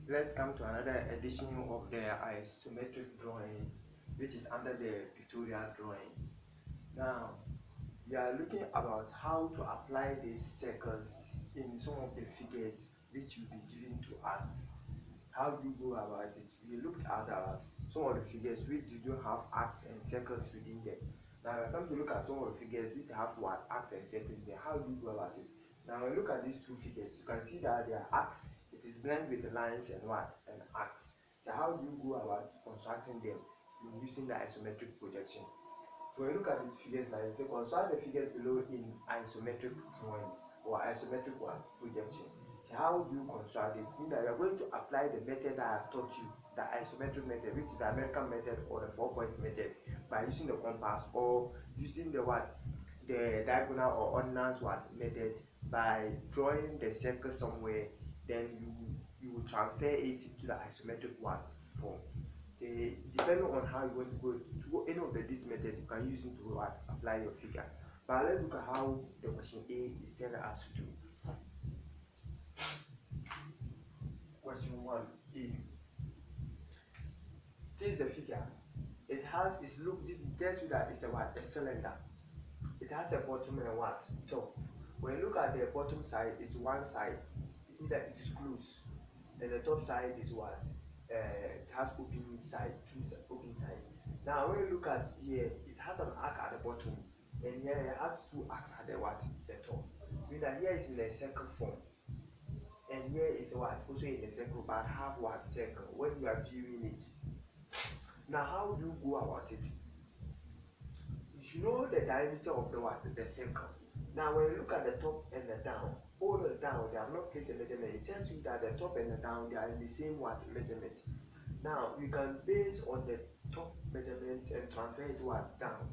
let's come to another edition of the isometric drawing, which is under the pictorial drawing. Now, we are looking about how to apply these circles in some of the figures which will be given to us. How do you go about it? We looked at about some of the figures which do have arcs and circles within them. Now, we're going to look at some of the figures which have what arcs and circles there. How do you go about it? Now, when you look at these two figures, you can see that they are arcs. It is blended with the lines and what? And arcs. So how do you go about constructing them using the isometric projection? So when you look at these figures, like say, construct the figures below in isometric drawing or isometric one projection. So how do you construct this? Means that you are going to apply the method that I have taught you, the isometric method, which is the American method or the 4-point method, by using the compass or using the what? The diagonal or ordinance what method by drawing the circle somewhere, then you will transfer it into the isometric one form. Depending on how you want to go to any of this method, you can use it to what apply your figure. But let's look at how the question A is telling us to do. Question 1A. This is the figure. It has its look. This tells you that it's a what? A cylinder. It has a bottom and what? Top. When you look at the bottom side, it's one side. It means that it is closed. And the top side is what? It has open side, two open side. Now when you look at here, it has an arc at the bottom, and here it has two arcs at the what? The top. Means that here is in the circle form, and here is what? Also in the circle, but half what circle when you are viewing it. Now how do you go about it? You should know the diameter of the what? The circle. Now when you look at the top and the down, all the down, they have not placed a measurement. It tells you that the top and the down, they are in the same what measurement. Now you can base on the top measurement and transfer it what down.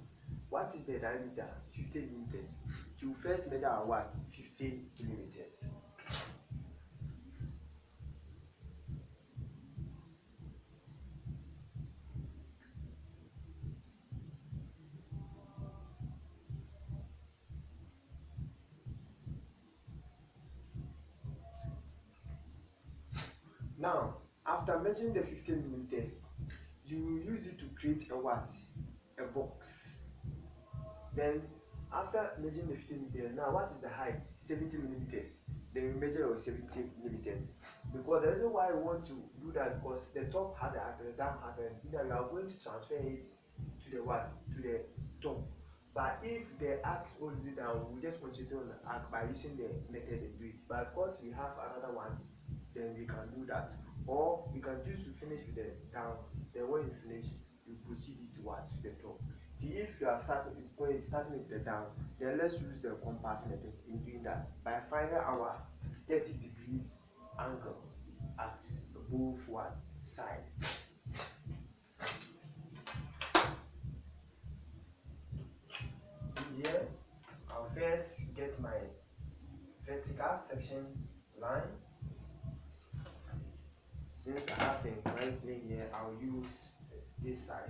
What is the diameter? 50 millimeters. You first measure what? 50 millimeters. Now, after measuring the 15 millimeters, you use it to create a what? A box. Then, after measuring the 15 millimeters, now what is the height? 70 millimeters. Then you measure your 70 millimeters. Because the reason why I want to do that, because the top has the down has a, you are going to transfer it to the what? To the top. But if the arc is only down, we just concentrate on the arc by using the method and do it. But because we have another one, then we can do that. Or we can choose to finish with the down. Then when you finish, you proceed it to what? To the top. If you are starting with the down, then let's use the compass method in doing that by finding our 30 degrees angle at both one side. Here, I'll first get my vertical section line. Since I have a right plane here, I'll use this side.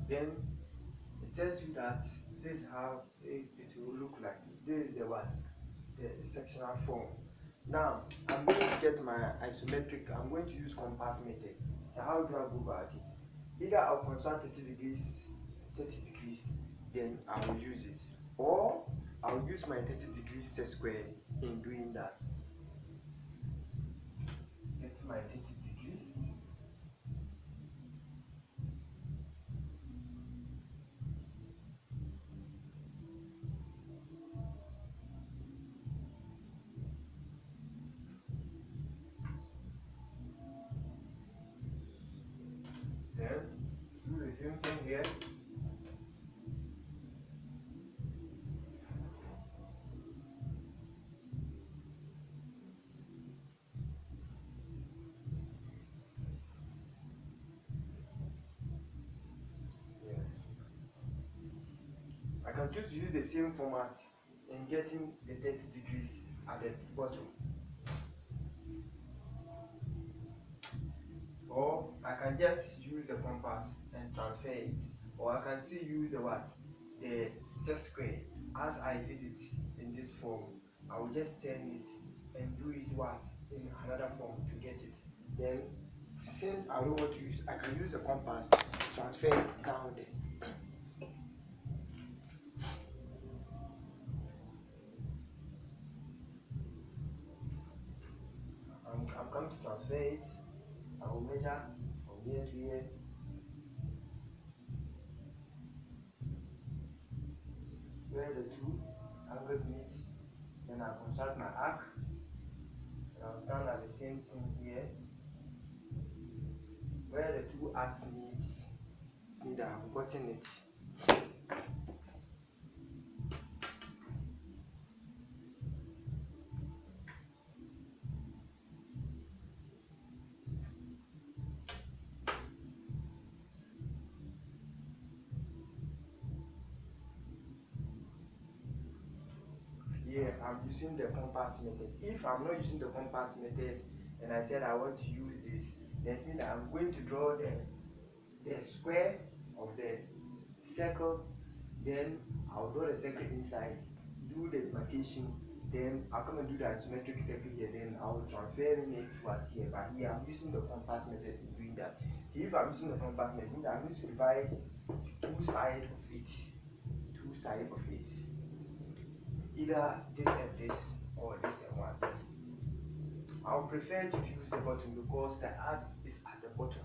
Then it tells you that this is how it will look like. This is the what? The sectional form. Now I'm going to get my isometric. I'm going to use compass method. So how do I go about it? Either I'll construct 30 degrees, then I will use it, or I'll use my 30 degrees set square in doing that. Get my 30 degrees. again. I can just use the same format in getting the 30 degrees at the bottom. Or I can just use the compass and transfer it. Or I can still use the what? The set square as I did it in this form. I will just turn it and do it what? In another form to get it. Then since I don't want to use, I can use the compass to transfer it down there. I'm going to transfer it. I will measure from here to here. Where the two angles meet, then I construct my arc, and I'll stand at the same thing here. Where the two arcs meet, means I have gotten it. Here I'm using the compass method. If I'm not using the compass method and I said I want to use this, then it means that I'm going to draw the square of the circle, then I'll draw the circle inside, do the demarcation, then I'll come and do the isometric circle here, then I'll transfer it what here. But here I'm using the compass method in doing that. If I'm using the compass method, I'm going to divide two sides of it. Two sides of it. Either this and this, or this and one this. I would prefer to use the bottom because the arc is at the bottom.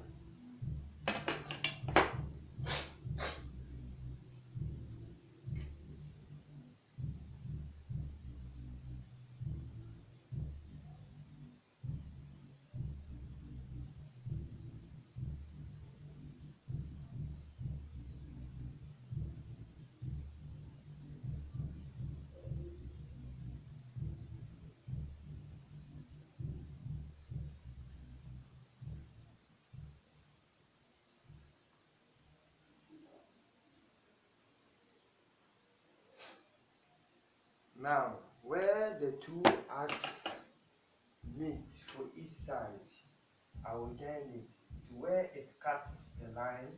Now, where the two arcs meet for each side, I will join it to where it cuts the line.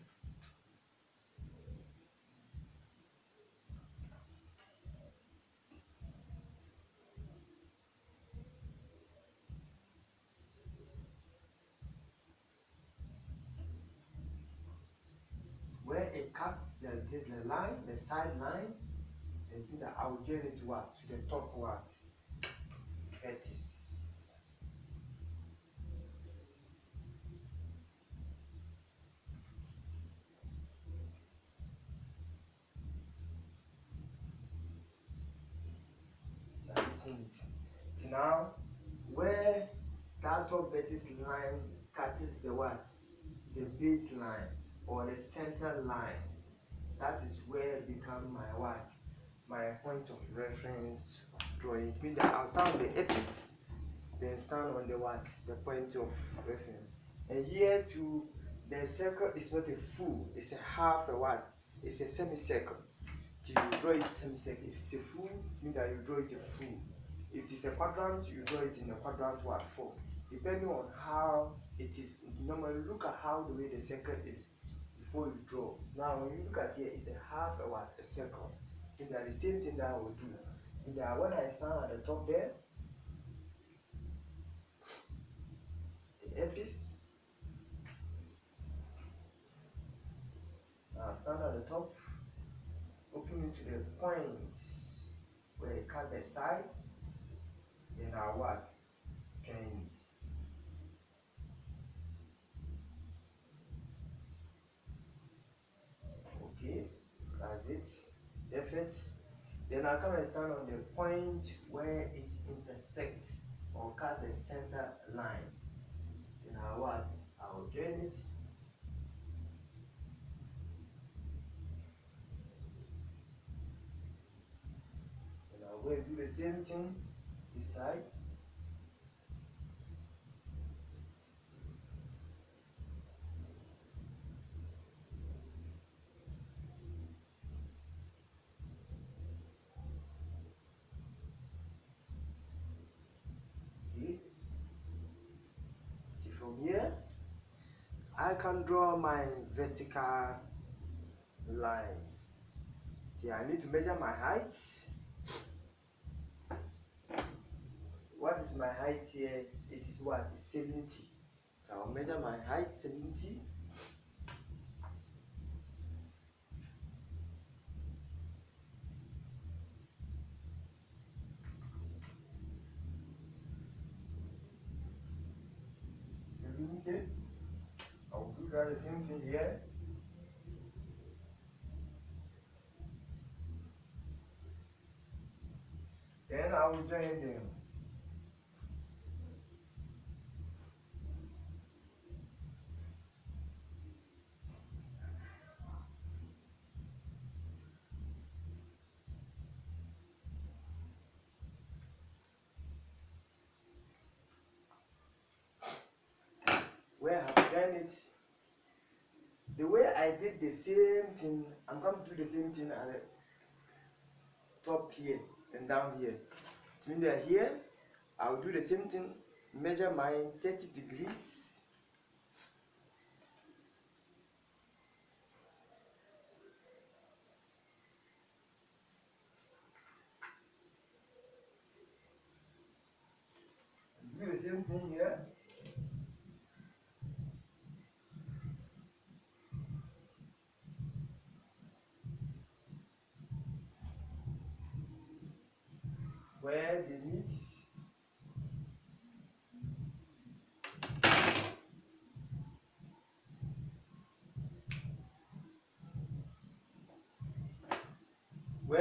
Where it cuts the line, the side line, and then I will join it to what? To the top what? Vertex. So now, where that top vertex line cuts the what? The baseline or the center line. That is where it becomes my what? My point of reference of drawing. It means that I'll start on the epics, then stand on the what? The point of reference. And here too, the circle is not a full, it's a half a what? It's a semicircle. Till you draw it semicircle. If it's a full, it means that you draw it a full. If it's a quadrant, you draw it in a quadrant what form. Depending on how it is. Normally look at how the way the circle is before you draw. Now when you look at here, it's a half a what? A circle. And that the same thing that I will do. And that when I stand at the top there, the epics. Now stand at the top, open into the points where it cut the side. Then I what? Join it. Okay, that's it. Perfect. Then I come and stand on the point where it intersects or cut the center line. Then I what? I will join it. we'll do the same thing this side. Okay. See, from here I can draw my vertical lines. Okay, I need to measure my height. What is my height here? It is what? It's 70. So I'll measure my height 70. Okay. I'll do that the same thing here. Then I will join them. Where I have done it, the way I did the same thing, I'm going to do the same thing at the top here and down here. It means that here, I'll do the same thing, measure mine 30 degrees. Do the same thing here. Where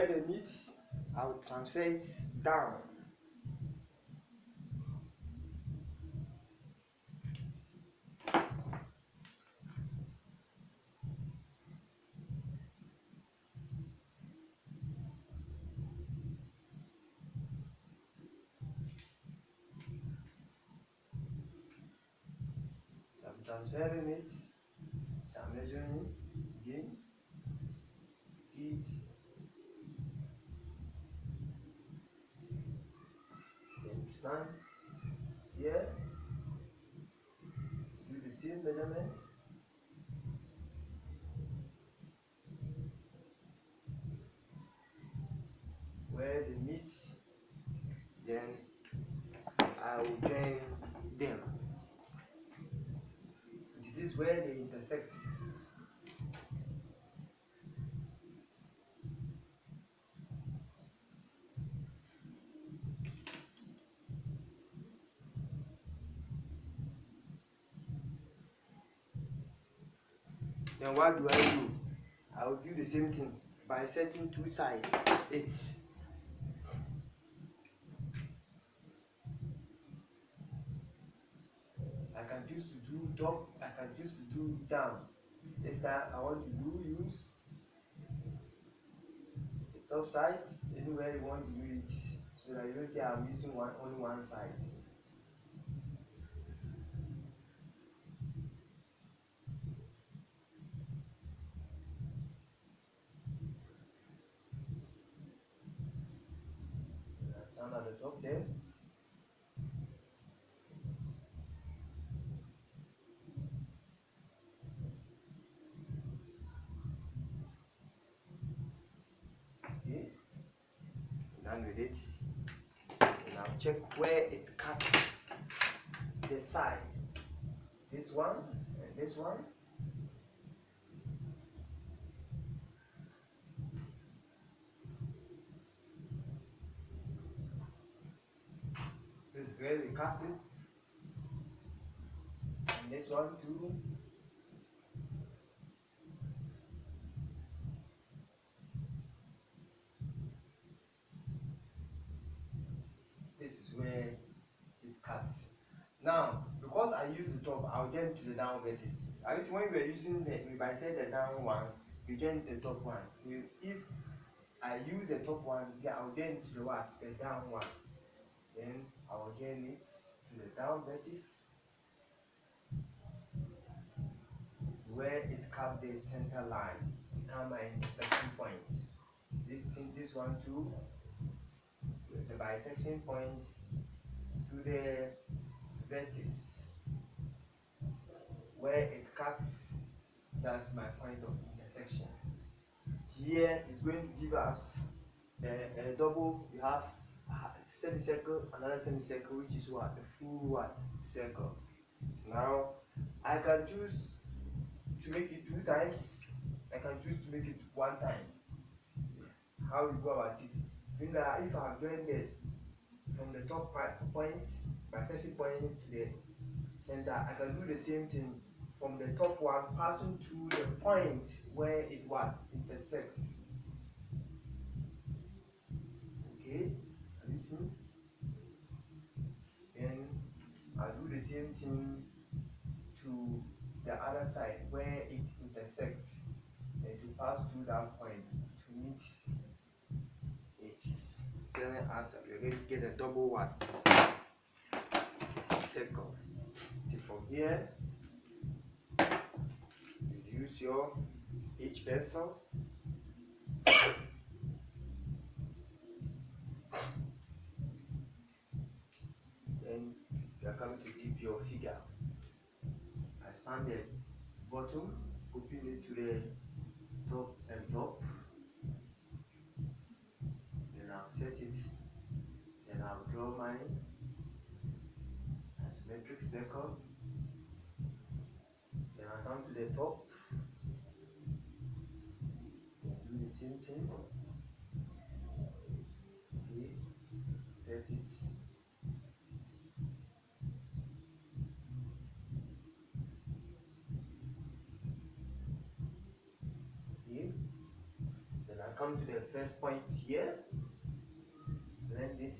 they meet, I will transfer it down. I'm transferring it, I'm measuring it again. See it. Then stand here, do the same measurement. Where they meet, then I will join them. This is where they intersect. Then what do? I will do the same thing by setting two sides. It's I can choose to do top, I can choose to do down. This time I want to use the top side anywhere you want to do it, so that you don't say I'm using only one side. I stand at the top there. Okay, done with it. Now check where it cuts the side. This one and this one. This is where we cut it. And this one too. This is where it cuts. Now, because I use the top, I'll get to the down vertex. I used when we were using the, if I said the down ones, we get the top one. If I use the top one, yeah, I'll get into the what? The down one. Then I'll get it to the down vertex where it caps the center line, become my intersection point. This one too, the bisection point to the vertex where it cuts. That's my point of intersection. Here is going to give us a double. We have semicircle, another semicircle, which is what? A full what? Circle. Now I can choose to make it 2 times. I can choose to make it 1 time. How you go about it? Meaning that if I'm doing it from the top points, my section point to the center, I can do the same thing from the top one passing through the point where it what? Intersects. Okay, listen. Then I'll do the same thing to the other side where it intersects, and to pass through that point to meet it. Telling us that we're going to get a double one circle. From here, you use your H pencil. Then you are coming to dip your figure. I stand the bottom, open it to the top and top. Then I'll set it. Then I'll draw my symmetric circle. Then I'll come to the top. Then do the same thing. Okay, set it. Okay. Then I come to the first point here. Blend it.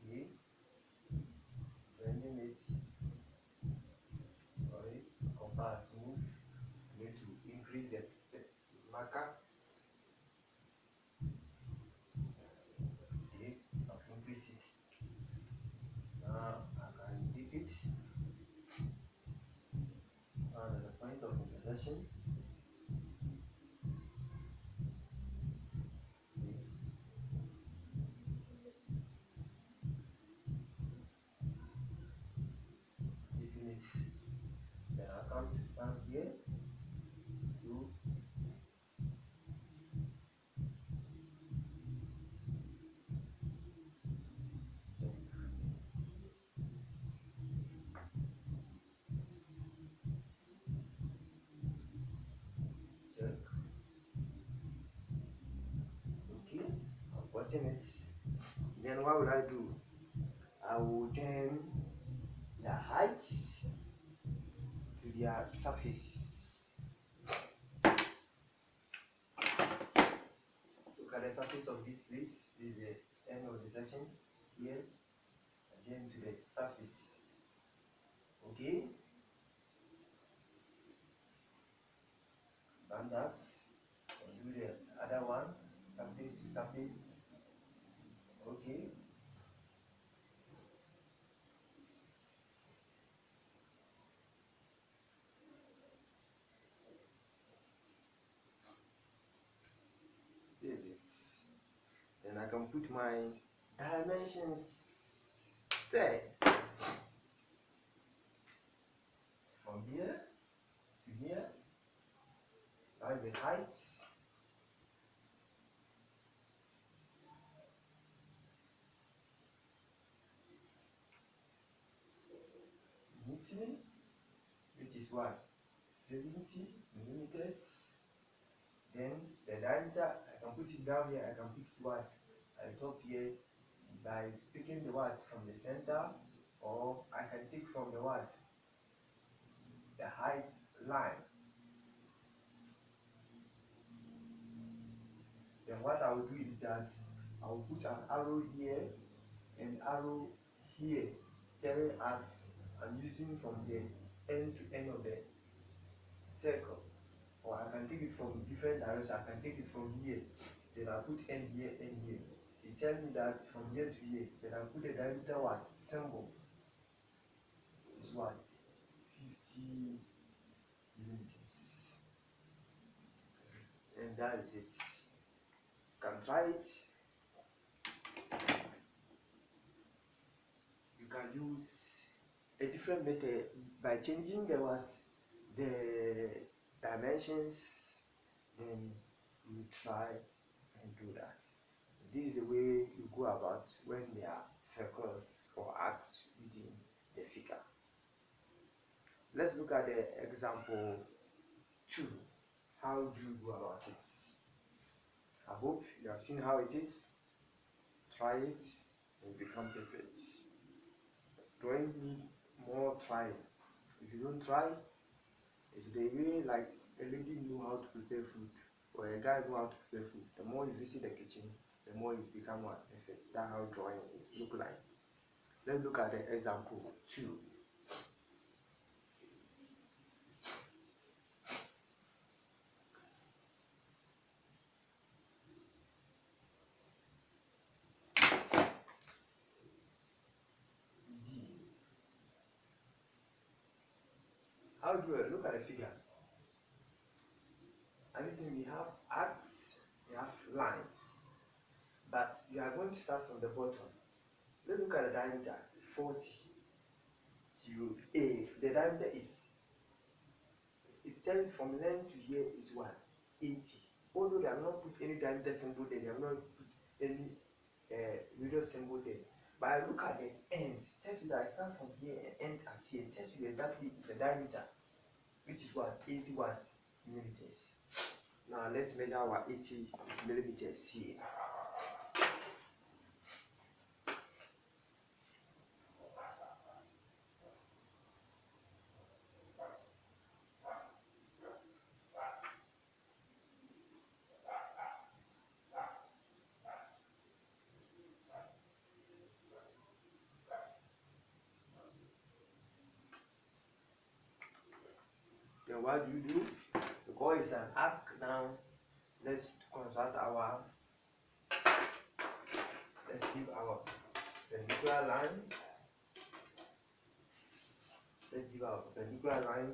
Okay. Blending it. Alright. Compass move. I'm going to increase the marker. Okay. I'll increase it. Now I can dip it. Now at the point of intersection. Then I come to stand here to check. Check. Okay, I'm button it. Then what will I do? I will turn the heights to their surfaces. Look at the surface of this place. This is the end of the section here. Again to the surfaces. Okay. Done that. And do the other one. Surface to surface. Okay. Then I can put my dimensions there. From here to here, that's the heights. Meeting, which is what? 70 millimeters. Then the diameter, I can put it down here, I can put it what? At the top here by picking the what from the center, or I can take from the what? The height line. Then what I will do is that I will put an arrow here and arrow here, telling us I'm using from the end to end of the circle, or I can take it from different directions. I can take it from here, then I put end here, end here. It tells me that from here to here, then I put the diameter what symbol is what 50 millimeters, and that is it. You can try it. You can use a different method by changing the what the dimensions, then you try and do that. This is the way you go about when there are circles or arcs within the figure. Let's look at the example 2. How do you go about it? I hope you have seen how it is. Try it and become perfect. Drawing need more trying. If you don't try, it's the way like a lady know how to prepare food or a guy know how to prepare food. The more you visit the kitchen, the more you become more perfect. That's how drawing is look like. Let's look at the example 2. How do I look at the figure? And listen, we have arcs, we have lines, but we are going to start from the bottom. Let's look at the diameter 40 to A. The diameter is telling from line to here is what 80. Although they have not put any diameter symbol there, they have not put any radius symbol there. But I look at the ends, tells you that I start from here and end at here. It tells you exactly it's the diameter, which is what 80 millimeters. Now let's measure our 80 millimeters here. Then what do? Because it's an arc now, let's consult our, let's give our perpendicular line. Let's give our perpendicular line.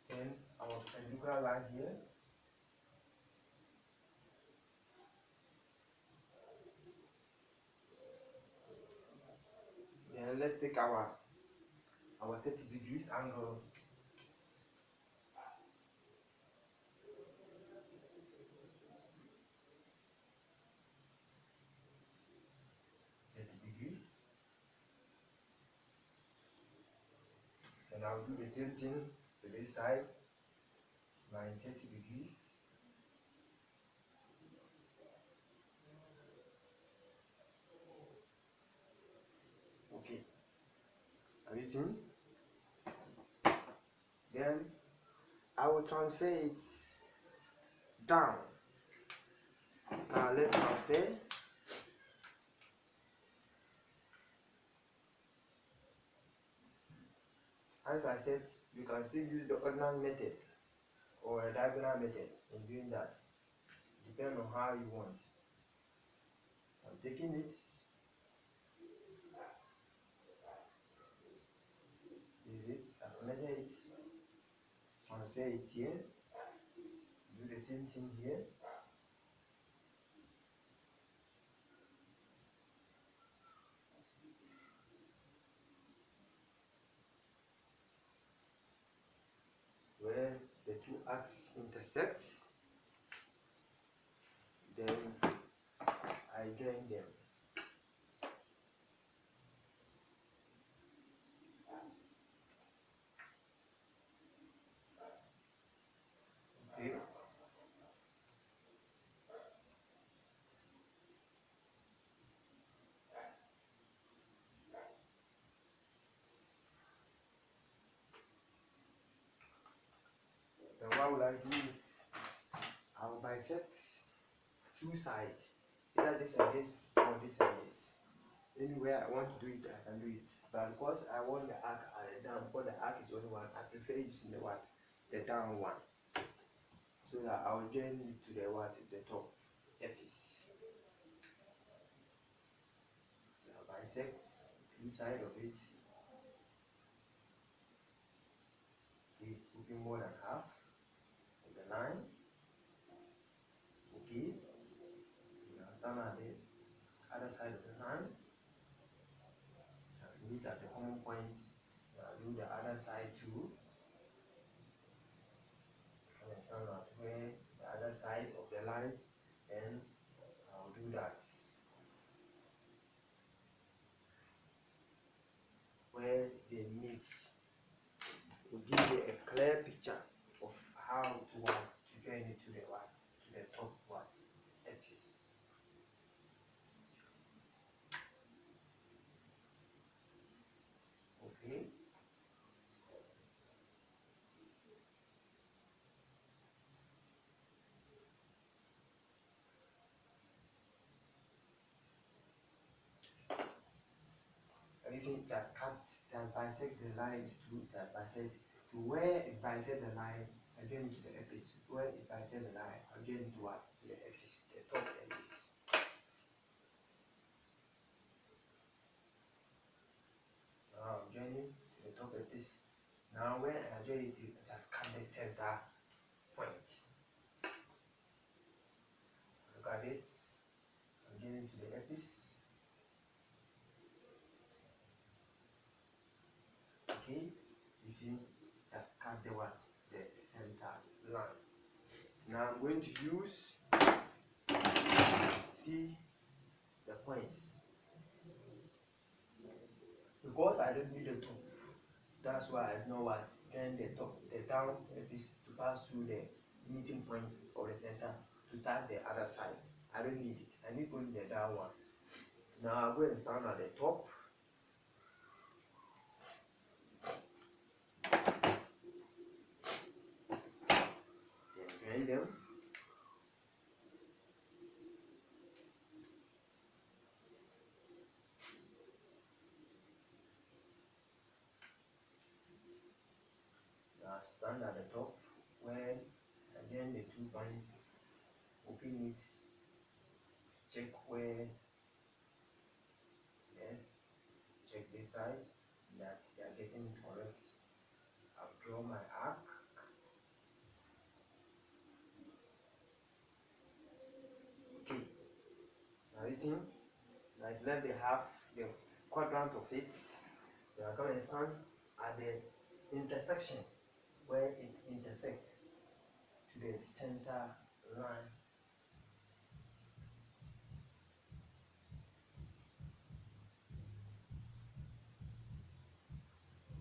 Then our perpendicular line here. Then let's take our 30 degrees angle. And I'll do the same thing to this side, my 30 degrees. Okay, have you seen? Then I will transfer it down. Now let's transfer. As I said, you can still use the ordinal method or a diagonal method in doing that. Depending on how you want. I'm taking it. Use it. I've measured it. Transfer it here. Do the same thing here. Where the two arcs intersect, then I join them. Okay. Then what will I do is I will bisect two sides, either this and this or this and this. Anywhere I want to do it, I can do it. But because I want the arc at the down, because the arc is only one, I prefer using the what? The down one. So that I will join it to the what? The top epice. So I bisect two sides of it. Okay, open more than half of the line. Okay. Now stand at the other side of the line. Meet at the common points. Do the other side too. And stand at where the other side of the line, and I'll do that. Where they meet will give you a clear picture of how to join it to the what? To the top what? Epice. Okay. Everything just cut, just bisect the line to that bisect to where it bisect the line, I join it to the epice. Where it bisect the line, I join it to what? To the epice, the top epice. Now I'm joining to the top epice. Now when I join it, it has cut the center point. Look at this. I'm joining to the epice. Okay, you see, that's cut the what? The center line. Now I'm going to use, see the points. Because I don't need the top, that's why I know what, then the top, the down is to pass through the meeting point of the center to touch the other side. I don't need it. I need only the down one. Now I'm going to stand at the top. Then join them. Now stand at the top where again the 2 points, open it, check where, yes, check this side that you are getting it correct. I'll draw my arc. Okay, now listen, I've left the half, the quadrant of it. Then I'm going to stand at the intersection where it intersects to the center line.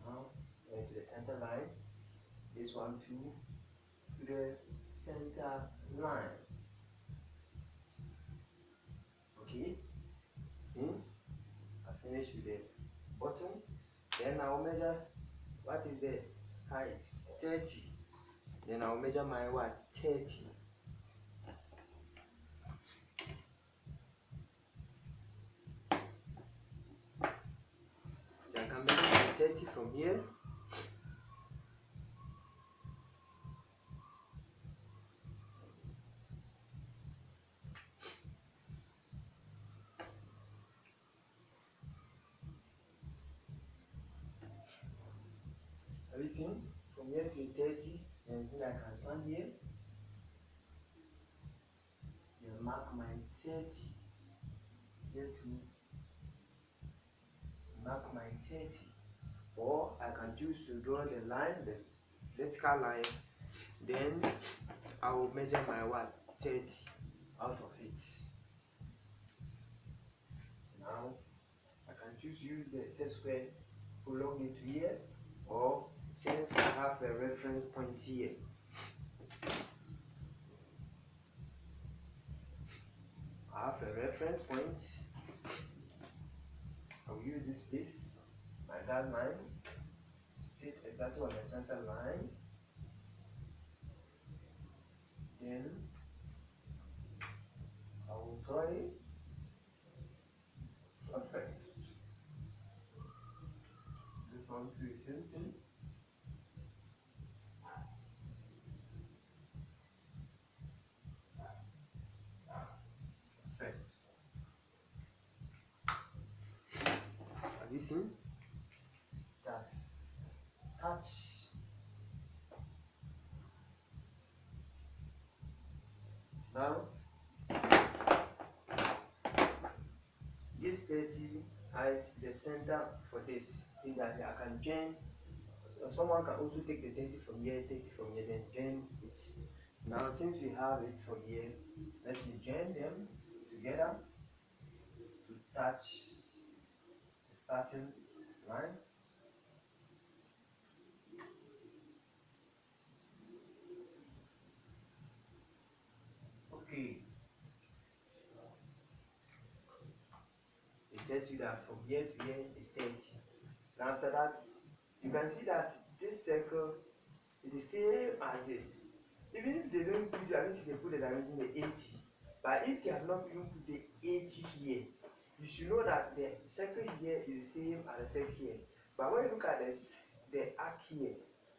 Now going to the center line, this one too, to the center line. Okay, see, I finished with the bottom. Then I'll measure what is the height, 30. Then I'll measure my what, 30. So I can measure my 30 from here. Have you seen? From here to 30, and then I can stand here. Then mark my 30. Here to mark my 30. Or I can choose to draw the line, the vertical line. Then I will measure my what? 30 out of it. Now I can choose use the set square belong it to here, or since I have a reference point here, I have a reference point. I will use this piece, my guideline, sit exactly on the center line. Then I will draw it. Perfect. This one do the same thing. Perfect. Have you seen? That's touch. Now this 30 height, the center for this thing that I can join. Someone can also take the 30 from here, 30 from here, then join it. Now since we have it from here, let me join them together to touch the starting lines. Okay. It tells you that from here to here is 30. Now after that, you can see that this circle is the same as this. Even if they don't put, at least they put the dimension the 80. But if they have not even put the 80 here, you should know that the circle here is the same as the circle here. But when you look at the arc here,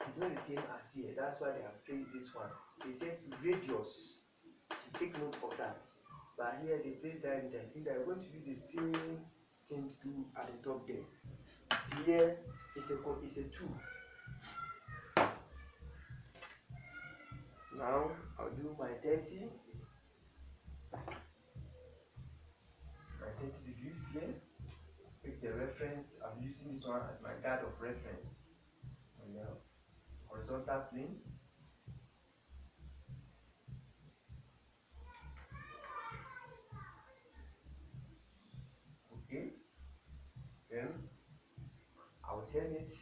it's not the same as here. That's why they have placed this one. They said radius. To take note of that. But here they place diameter. I think they're going to use the same thing to do at the top there. Here is a 2. Now I'll do my 30. My 30 degrees here. Pick the reference. I'm using this one as my guide of reference on the horizontal plane. Okay. Then I'll turn it.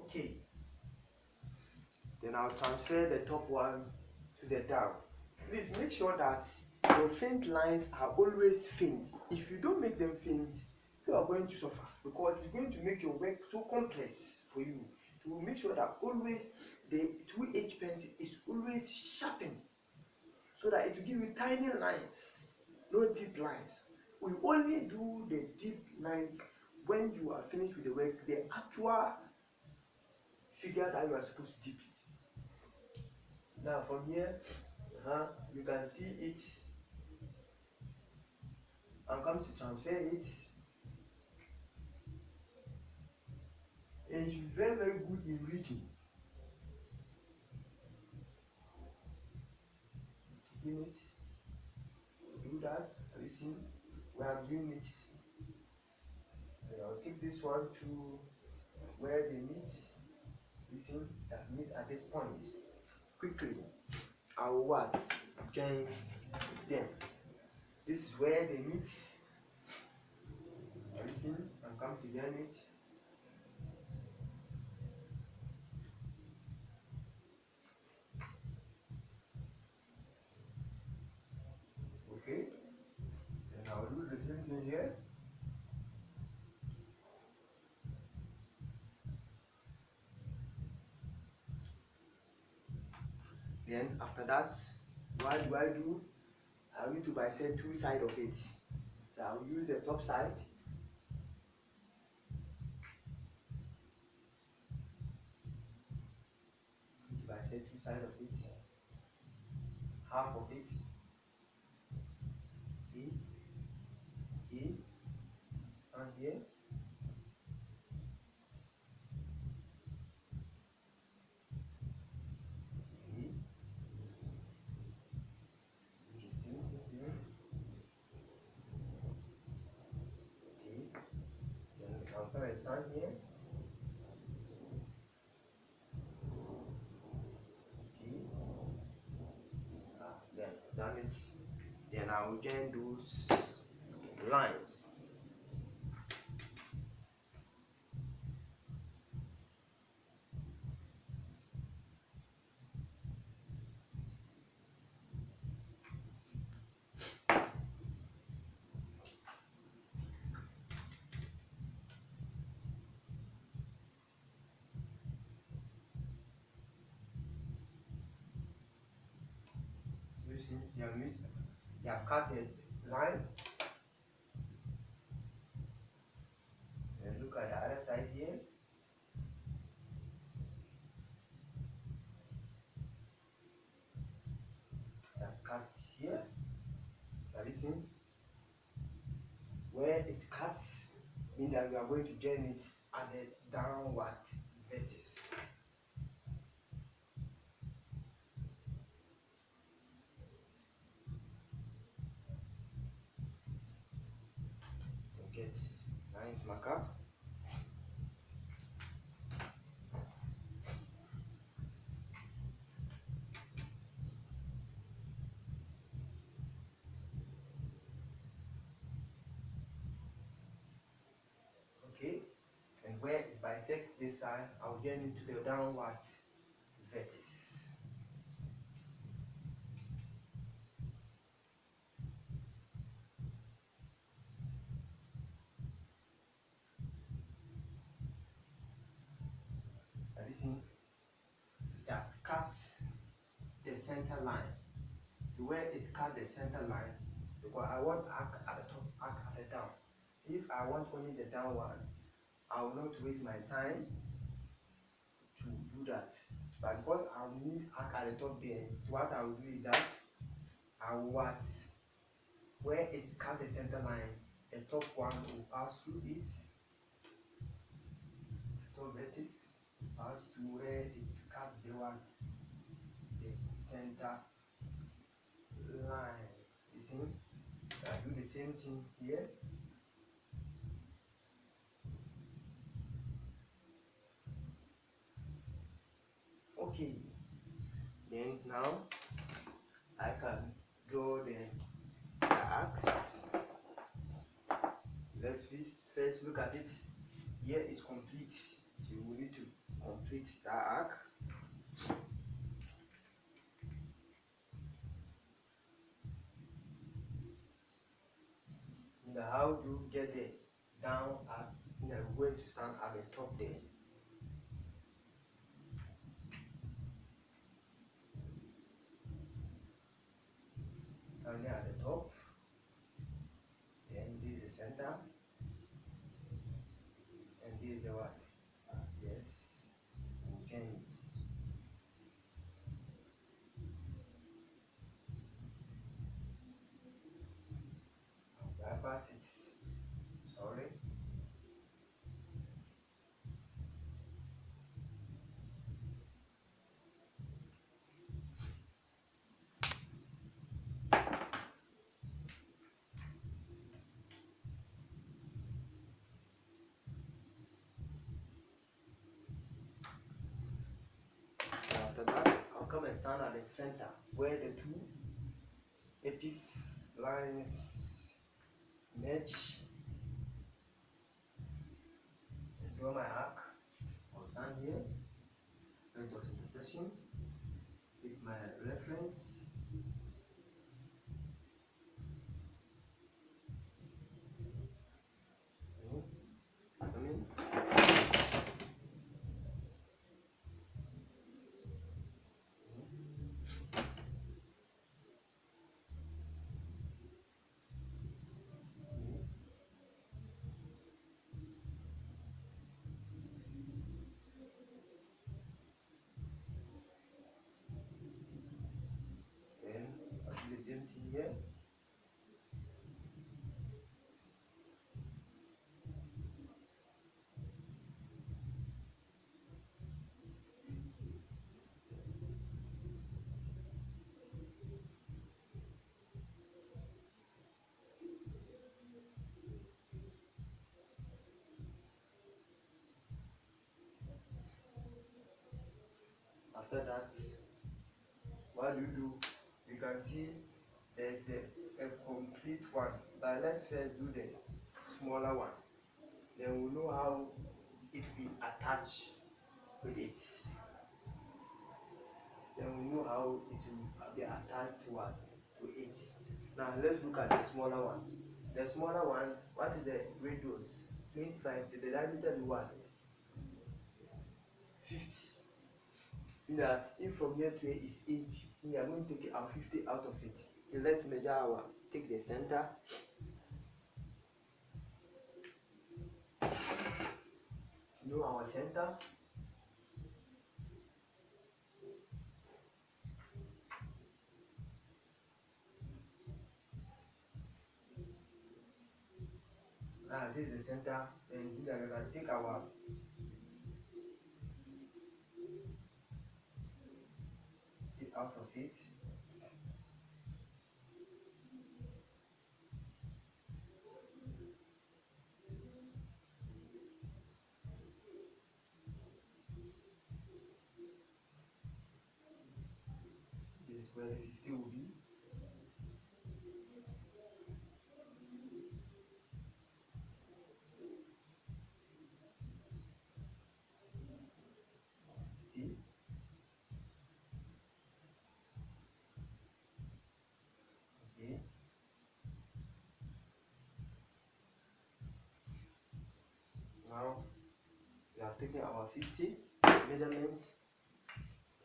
Okay. Then I'll transfer the top one to the down. Please make sure that your faint lines are always faint. If you don't make them faint, you are going to suffer because it's going to make your work so complex for you. To make sure that always the 2H pencil is always sharpened so that it will give you tiny lines, no deep lines. We only do the deep lines when you are finished with the work, the actual figure that you are supposed to dip it. Now from here, you can see it. I'm going to transfer it. And you should be very, very good in reading. Keeping it. Do that. Listen. We are doing it. And I'll take this one to where they meet. Listen, that meet at this point. Quickly, I will what? Join them. This is where they meet. Listen, and come to join it. Okay. Then I'll do the same thing here. Then after that, what do I do? I need to bisect two sides of it. So I'll use the top side. Bisect two sides of it. Half of it. Stand here. I stand here. Okay. Then done it. Then I will join those lines. you have cut the line. And look at the other side here. That's cut here. Now listen, where it cuts means that we are going to join it at the downward vertices. Get nice marker. Okay, and where it bisects this side, I'll join it to the downward vertex. And listen, that cuts the center line. To where it cuts the center line, because I want arc at the top, arc at the down. If I want only the down one, I will not waste my time to do that. But because I will need arc at the top there, what I will do is that I will what? Where it cuts the center line, the top one will pass through it. The top vertex pass to where it cuts the what? The center line. You see? I do the same thing here. Okay. Then now I can draw the arcs. Let's first look at it. Here is complete. So we need to complete the arc. Now how do you get the down arc? Now we're going to stand at the top there. Standing at the top. Then this is the center. And this is the what? Yes. And join it. Bypass it. Sorry. After that, I'll come and stand at the center where the two apex lines merge and draw my arc. I'll stand here, point of intersection, with my reference. Come in. Then I'll do the same thing here. After that, what do? You can see there's a complete one. But let's first do the smaller one. Then we'll know how it will be attached with it. Then we know how it will be attached to what? To it. Now let's look at the smaller one. The smaller one, what is the radius? 25. The diameter is what? 50. that if from here to here is 80, we are going to take our 50 out of it. So let's measure our, take the center. Know our center. This is the center, and we can take our out of it. This is where the 50 will be. See? Okay. Now we have taken our 50 measurement.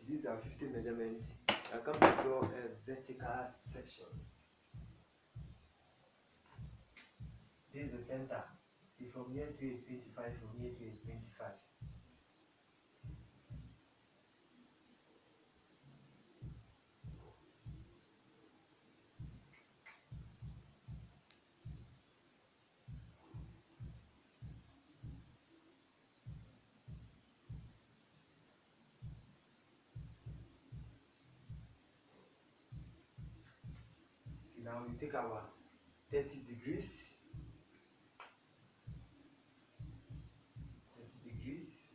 This is our 50 measurement. I come to draw a vertical section. This is the center. See, from here to is 25, from here to is 25. See, now we take our 30 degrees. 30 degrees.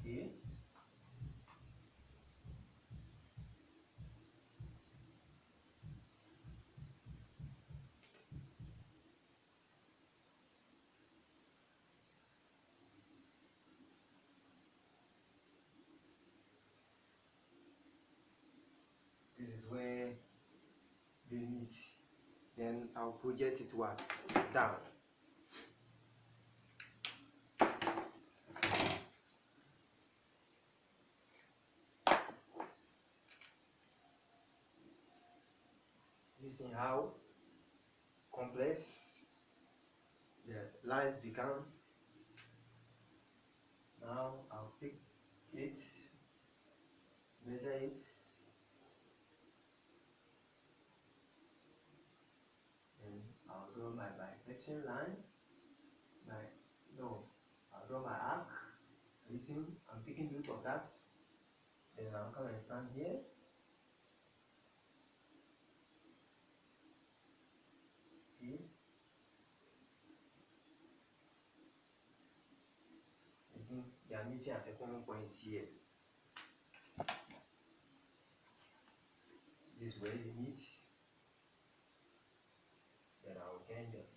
Okay. This is where they meet. Then I'll project it what? Down. Using how complex the lines become. Now I'll pick it, measure it, and I'll draw my bisection line. I'll draw my arc. Listen, I'm taking note of that. Then I'll come and stand here. Okay. Listen, they are meeting at a common point here. This is where they meet. Then I'll join them.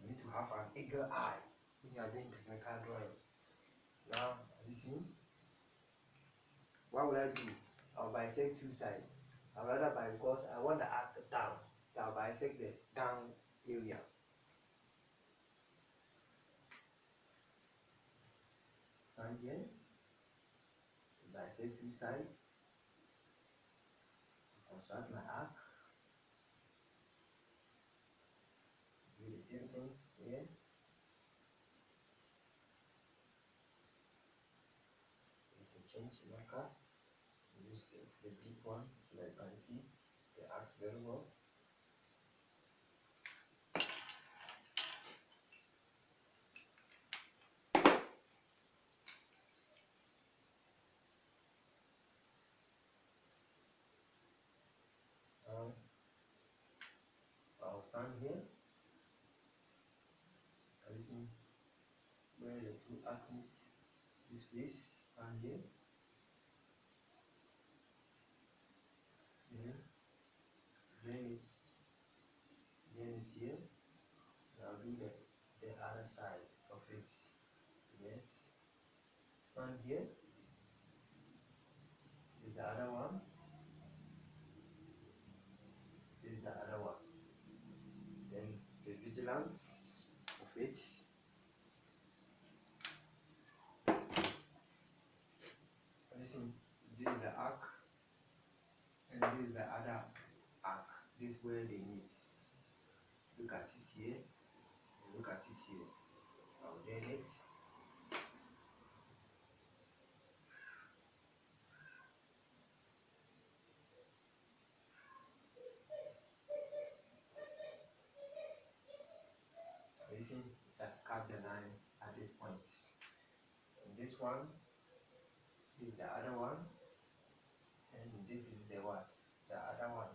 You need to have an eagle eye when you are doing technical drawing. Now, listen. What will I do? I'll bisect two sides. I'll rather because I want the arc down. So I'll bisect the down area. Stand here. Bisect two sides. Construct my arc. Do the same thing here. You can change the marker. Use the deep one so that you can see the arc very well. I'll stand here. Listen where the two arcs meet. This place, stand here. Then drain it here. I'll do the other side of it. Yes. Stand here. This is the other one. This is the other one. Then the vigilance of it. Listen, this is the arc, and this is the other arc. This is where they meet. Look at it here. Look at it here. I'll join it. Listen, that's cut the line at this point. And this one is the other one, and this is the what? The other one.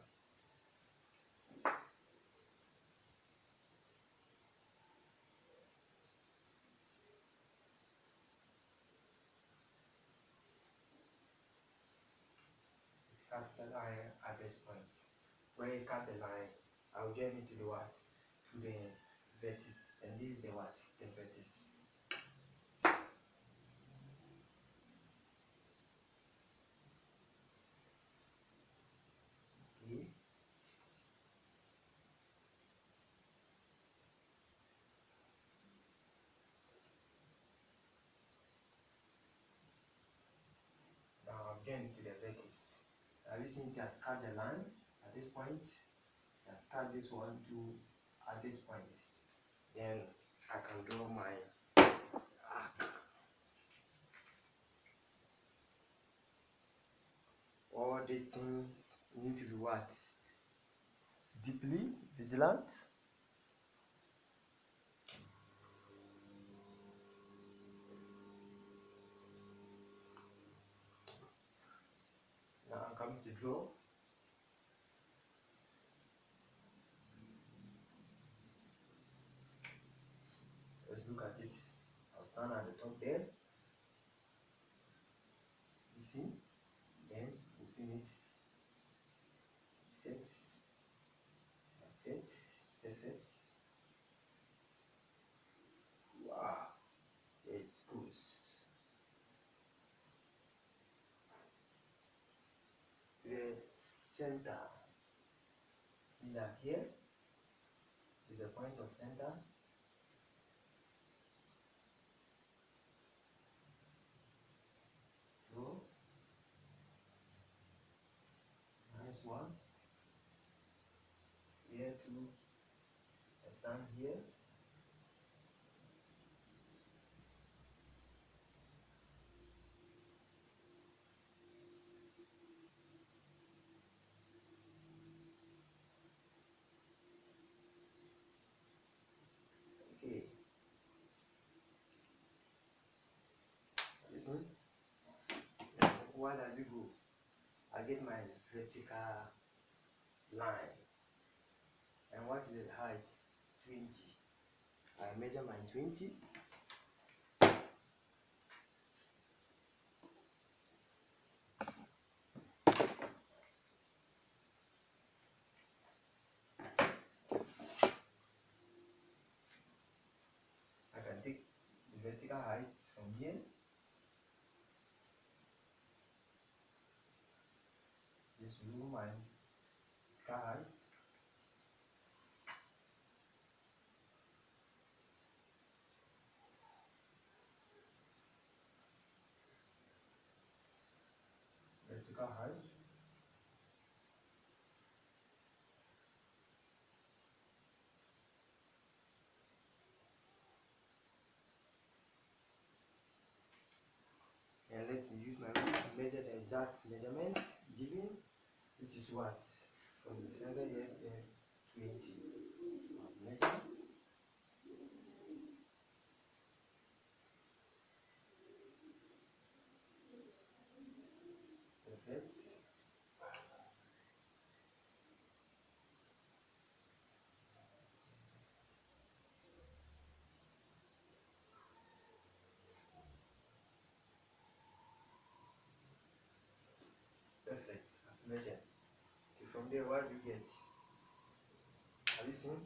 Cut the line at this point. Where you cut the line, I'll join it to the what? To the vertex, and this is the what? The vertex. Okay. Now I've joined it to the vertex. Now listen, it has cut the line at this point. It has cut this one to at this point. Then I can draw my arc. All these things need to be what? Deeply vigilant. Now I'm coming to draw. Let's look at it. I'll stand at the top there. You see? Then open it. Sets. Sets. Perfect. Wow. It's good. The center. Here is the point of center. Draw. Nice one. Here too. I stand here. Okay. Listen. Where does it go? I get my vertical line. And what is the height? 20. I measure my 20. I can take the vertical height from here. Just remove my vertical height. Vertical height. And let me use my rule to measure the exact measurements given, which is what? From the finger here, 20. Measure. Perfect. Perfect. I've measured. So from there, what do you get? Have you seen?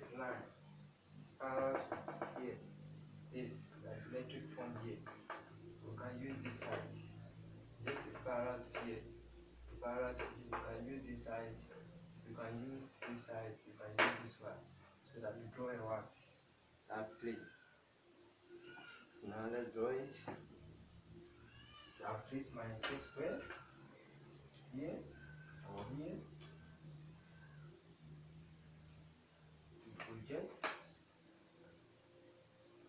this line is parallel to here, this isometric form here, we can use this side. This is parallel to here, parallel to here. You can use this side, you can use this side, you can use this one, so that the drawing works that plane. Now let's draw it. I'll place my set square here or here to project.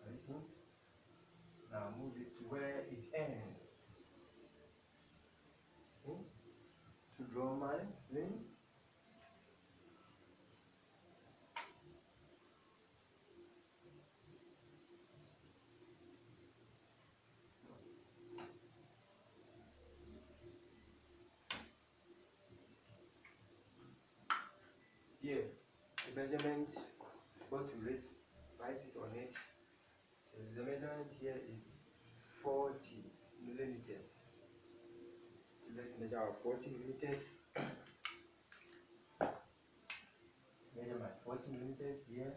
Listen. Now move it to where it ends. See? To draw my plane. Here, the measurement, what to write it on it. The measurement here is 40 millimeters. Let's measure our 40 millimeters. Measure my 40 millimeters here.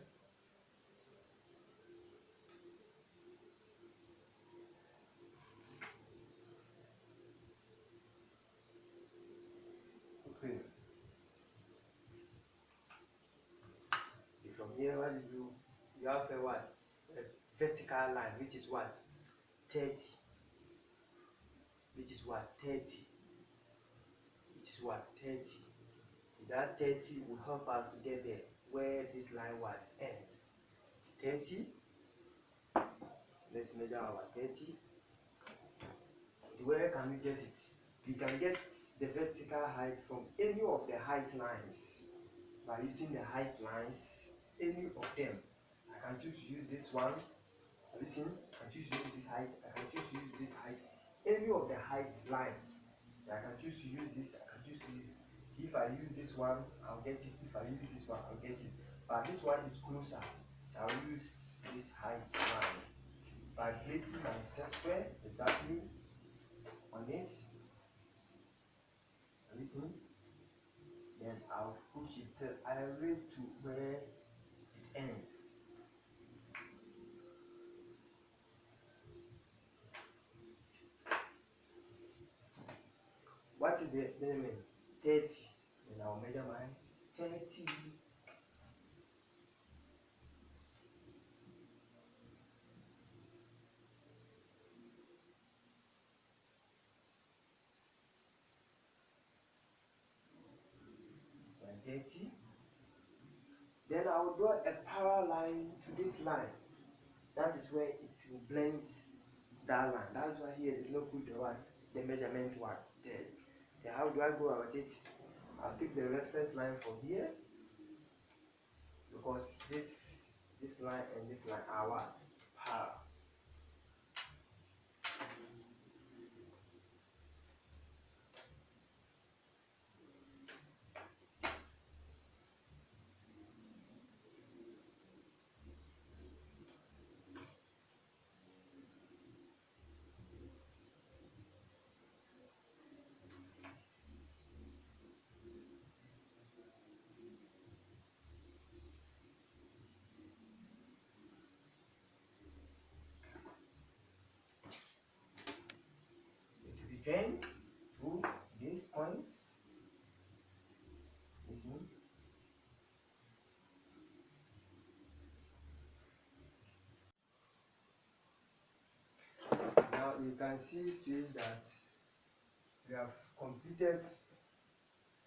Okay. From here, what you do? You have a what? A vertical line, which is what? 30. Which is what? 30. Which is what? 30. That 30 will help us to get there where this line what ends. 30. Let's measure our 30. Where can we get it? We can get the vertical height from any of the height lines by using the height lines, any of them. I can choose to use this one. Listen, I can choose to use this height. I can choose to use this height. Any of the height lines. I can choose to use this. I can choose to use. If I use this one, I'll get it. If I use this one, I'll get it. But this one is closer. I'll use this height line by placing my set square exactly on it. Listen. Then I'll push it till I reach to where it ends. What is the measurement? 30. Then I'll measure my 30. My 30. Then I will draw a parallel line to this line. That is where it will blend that line. That's why here there's no put the what? The measurement what? There. Then how do I go about it? I'll take the reference line from here, because this line and this line are what? Parallel. Join to these points. Listen. Now you can see to it that we have completed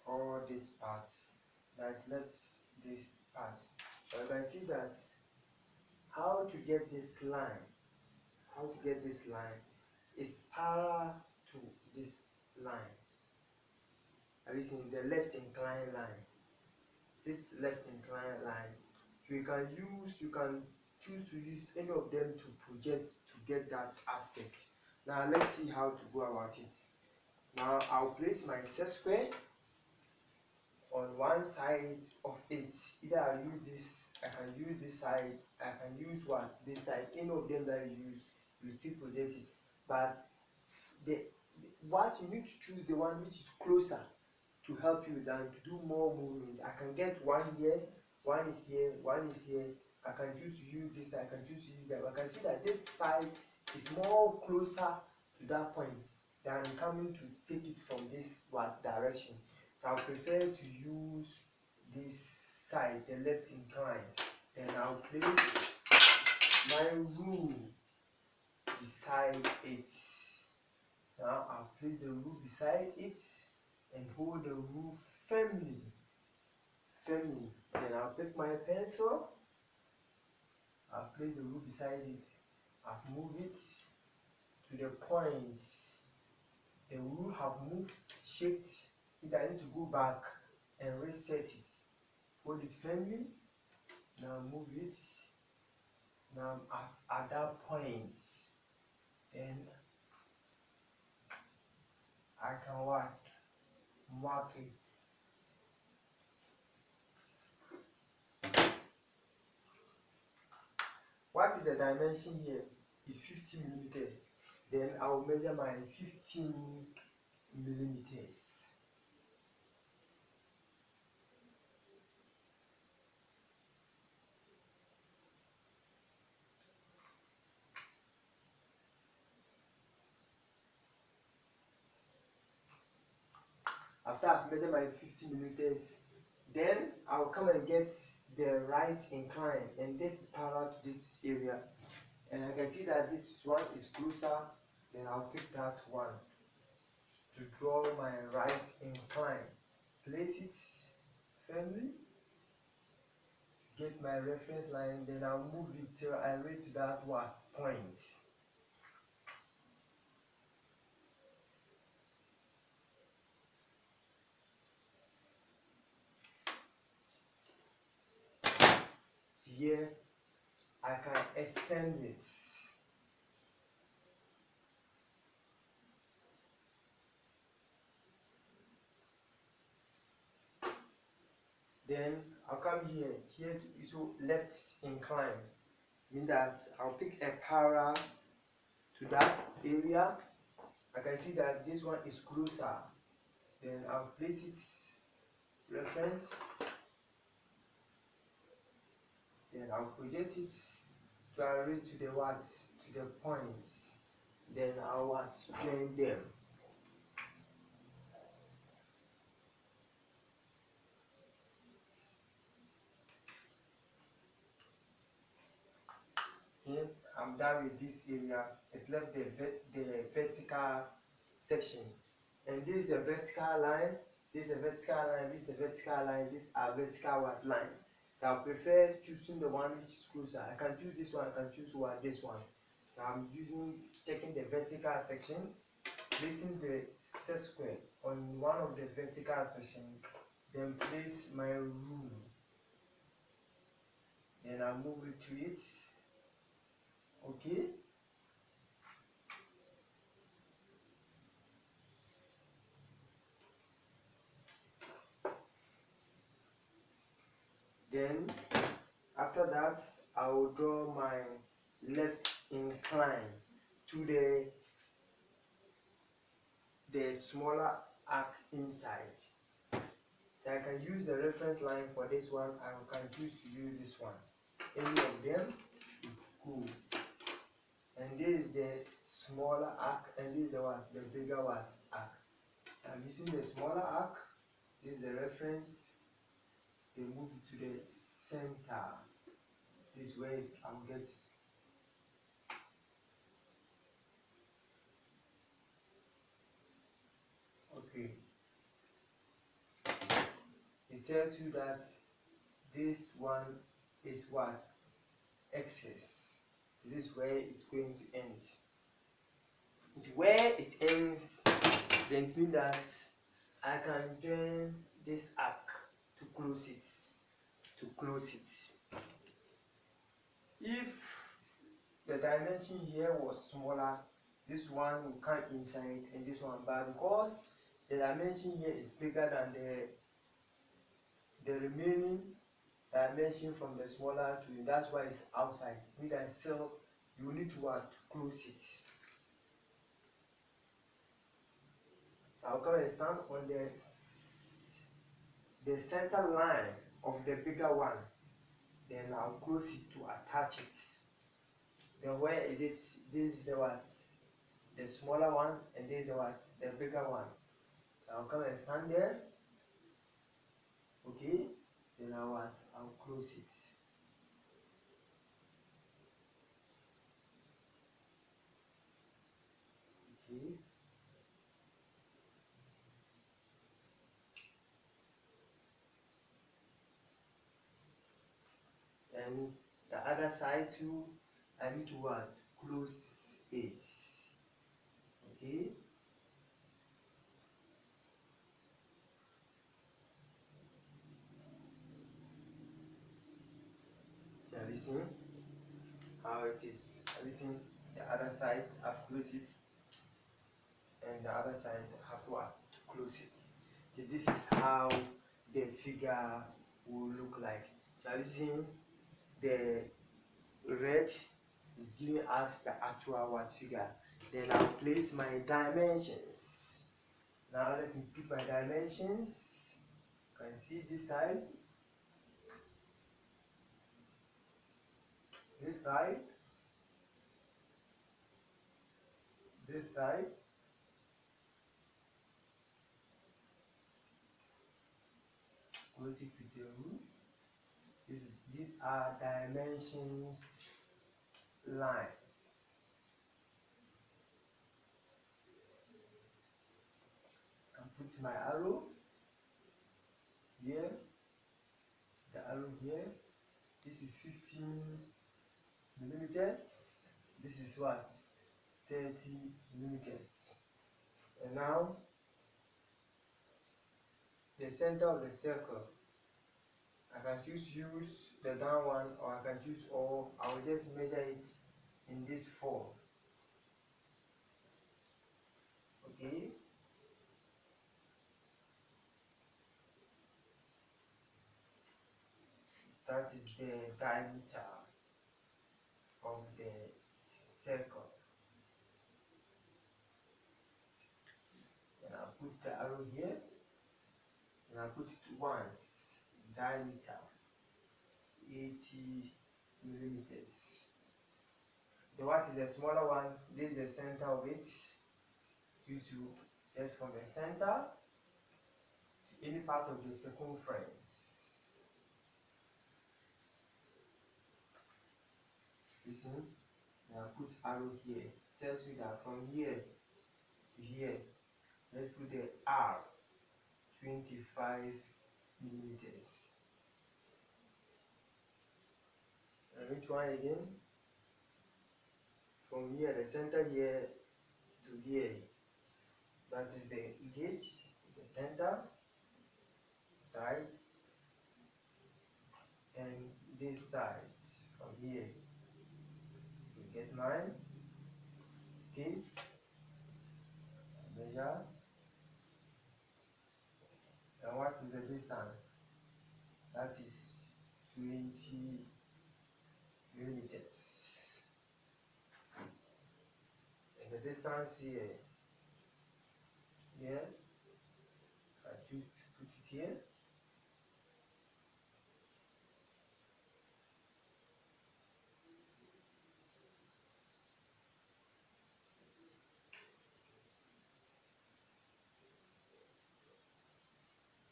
all these parts. That's left this part. So you can see that how to get this line. How to get this line is parallel to this line. At least in the left inclined line. This left inclined line, you can choose to use any of them to project to get that aspect. Now let's see how to go about it. Now I'll place my set square on one side of it. Either I use this, I can use this side, I can use what? This side. Any of them that you use, you still project it. But what you need to choose the one which is closer to help you than to do more movement. I can get one here one is here, one is here. I can choose to use this, I can choose to use that. I can see that this side is more closer to that point than coming to take it from this direction. So I prefer to use this side, the left incline. Then I'll place my rule beside it. Now I'll place the rule beside it and hold the rule firmly. Then I'll take my pencil, I'll place the rule beside it, I've moved it to the point. The rule have moved, shaped it. I need to go back and reset it. Hold it firmly. Now move it. Now I'm at that point. Then I can mark it. What is the dimension here? Is 50 millimeters. Then I will measure my 15 millimeters. After I've measured my 50 millimeters, then I'll come and get the right incline, and this is parallel to this area. And I can see that this one is closer, then I'll pick that one to draw my right incline. Place it firmly, get my reference line, then I'll move it till I reach to that point. Here I can extend it. Then I'll come here to so left incline. Mean that I'll pick a parallel to that area. I can see that this one is closer. Then I'll place it reference. Then I'll project it to arrange to the to the points. Then I'll join them. See, I'm done with this area. It's left the vertical section. And this is a vertical line, this is a vertical line, this is a vertical line, these are vertical lines. I prefer choosing the one which is closer. I can choose this one, I can choose this one. I'm checking the vertical section, placing the set square on one of the vertical section, then place my rule. Then I move it to it. Okay. Then after that, I will draw my left incline to the smaller arc inside. I can use the reference line for this one. I can choose to use this one. Any of them is cool. And this is the smaller arc, and this is the bigger arc. I'm using the smaller arc. This is the reference. They move it to the center. This way I'll get it. Okay. It tells you that this one is what? Excess. This is where it's going to end. Where it ends, then it means that I can join this arc to close it. If the dimension here was smaller, this one will come inside and this one, but because the dimension here is bigger than the remaining dimension from the smaller to that's why it's outside. Means that still you need to close it. I'll come and stand on the center line of the bigger one. then I'll close it to attach it. Then where is it? This is the what? The smaller one, and this is the what? The bigger one. So I'll come and stand there. Okay. Then I'll close it. Okay. And the other side too, I need to what? Close it. Okay. So have you seen how it is? Have you seen the other side? I've closed it, and the other side have what? To close it. So this is how the figure will look like. So have you seen the red is giving us the actual what figure? Then I'll place my dimensions. Now let me pick my dimensions. You can see this side, this side, this side. Close it with the rule. These are dimensions lines. I can put my arrow here, the arrow here. This is 15 millimeters. This is what? 30 millimeters. And now the center of the circle, I can use the down one, or I can choose all. I will just measure it in this form. Okay. That is the diameter of the circle. And I'll put the arrow here, and I'll put it once. Diameter 80 millimeters. The what is the smaller one? This is the center of it. Use you just from the center to any part of the circumference. Listen, and I'll put arrow here. It tells you that from here to here, let's put the R, 25 millimeters. And which one again? From here, the center here to here. That is the gauge, the center, side, and this side from here. You get mine. Okay. Measure. And what is the distance? That is 20 millimeters. And the distance here, I choose to put it here.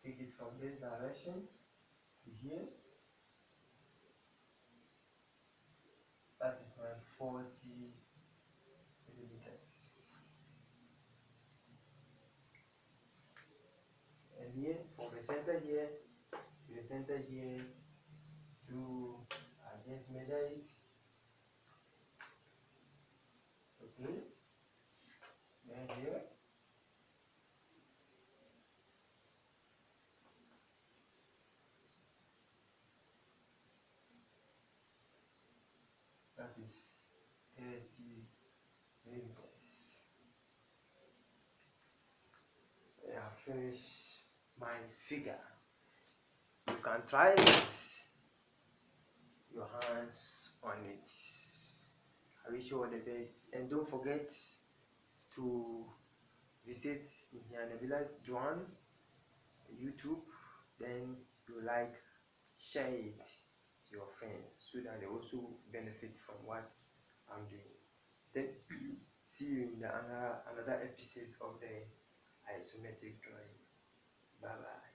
Take it from this direction to here. That is my 40 millimeters. And here, from the center here to the center here, I just measure it. Okay. Then here. That is 30 millimeters. I have finished my figure. You can try this, your hands on it. I wish you all the best, and don't forget to visit ING-NABILA Drawing YouTube. Then you like, share it your friends so that they also benefit from what I'm doing. Then see you in another episode of the isometric drawing. Bye bye.